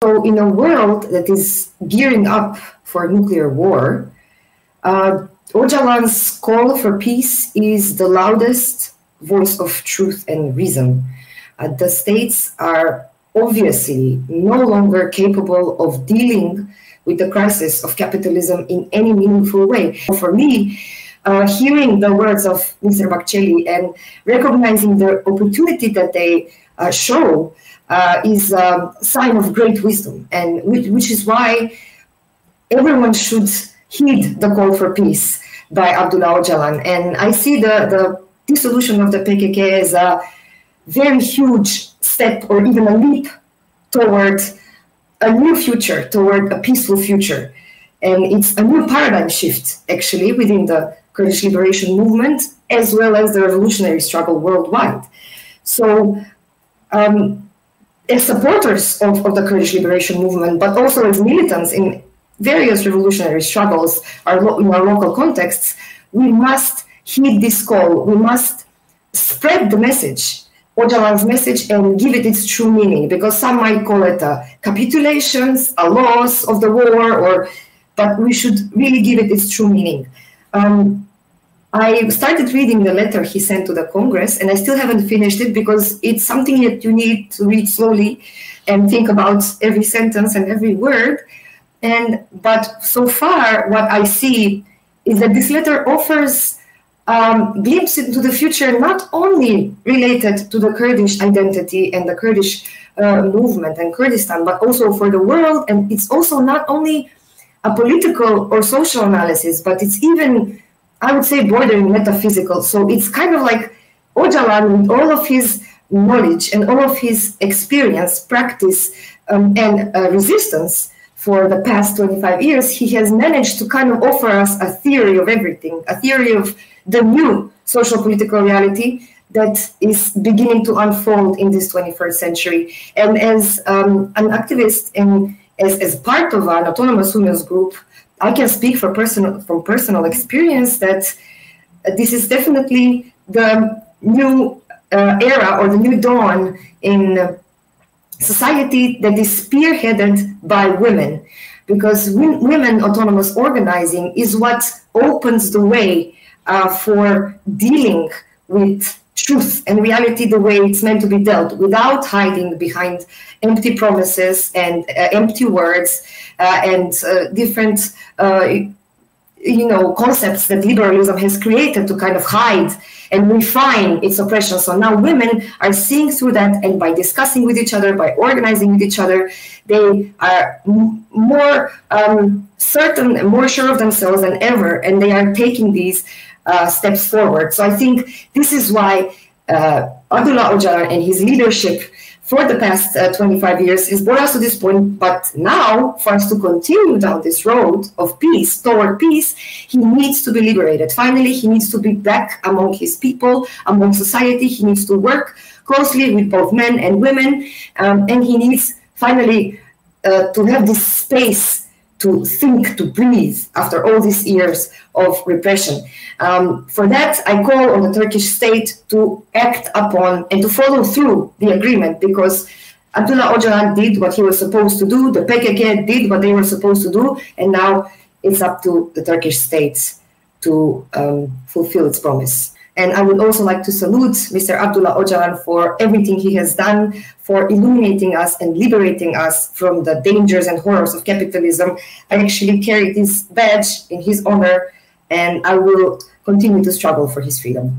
So in a world that is gearing up for nuclear war, Öcalan's call for peace is the loudest voice of truth and reason. The states are obviously no longer capable of dealing with the crisis of capitalism in any meaningful way. For me, hearing the words of Mr. Bakceli and recognizing the opportunity that they show is a sign of great wisdom, and which is why everyone should heed the call for peace by Abdullah Öcalan. And I see the dissolution of the PKK as a very huge step, or even a leap toward a new future, toward a peaceful future. And it's a new paradigm shift, actually, within the Kurdish liberation movement, as well as the revolutionary struggle worldwide. So, as supporters of the Kurdish liberation movement, but also as militants in various revolutionary struggles in our local contexts, we must heed this call. We must spread the message, Öcalan's message, and give it its true meaning, because some might call it a capitulation, a loss of the war, but we should really give it its true meaning. I started reading the letter he sent to the Congress, and I still haven't finished it because it's something that you need to read slowly and think about every sentence and every word. But so far, what I see is that this letter offers glimpse into the future, not only related to the Kurdish identity and the Kurdish movement and Kurdistan, but also for the world. And it's also not only a political or social analysis, but it's even, I would say, bordering metaphysical. So it's kind of like Öcalan, with all of his knowledge and all of his experience, practice, and resistance for the past 25 years, he has managed to kind of offer us a theory of everything, a theory of the new social political reality that is beginning to unfold in this 21st century. And as an activist and as part of an autonomous women's group, I can speak from personal experience that this is definitely the new era, or the new dawn in society that is spearheaded by women, because women autonomous organizing is what opens the way for dealing with truth and reality the way it's meant to be dealt, without hiding behind empty promises and empty words and different concepts that liberalism has created to kind of hide and refine its oppression. So now women are seeing through that, and by discussing with each other, by organizing with each other, they are more certain and more sure of themselves than ever, and they are taking these steps forward. So I think this is why Abdullah Öcalan and his leadership for the past 25 years has brought us to this point. But now, for us to continue down this road of peace, toward peace, he needs to be liberated. Finally, he needs to be back among his people, among society. He needs to work closely with both men and women. And he needs, finally, to have this space to think, to breathe after all these years of repression. For that, I call on the Turkish state to act upon and to follow through the agreement, because Abdullah Öcalan did what he was supposed to do, the PKK did what they were supposed to do, and now it's up to the Turkish state to fulfill its promise. And I would also like to salute Mr. Abdullah Öcalan for everything he has done, for illuminating us and liberating us from the dangers and horrors of capitalism. I actually carry this badge in his honor, and I will continue to struggle for his freedom.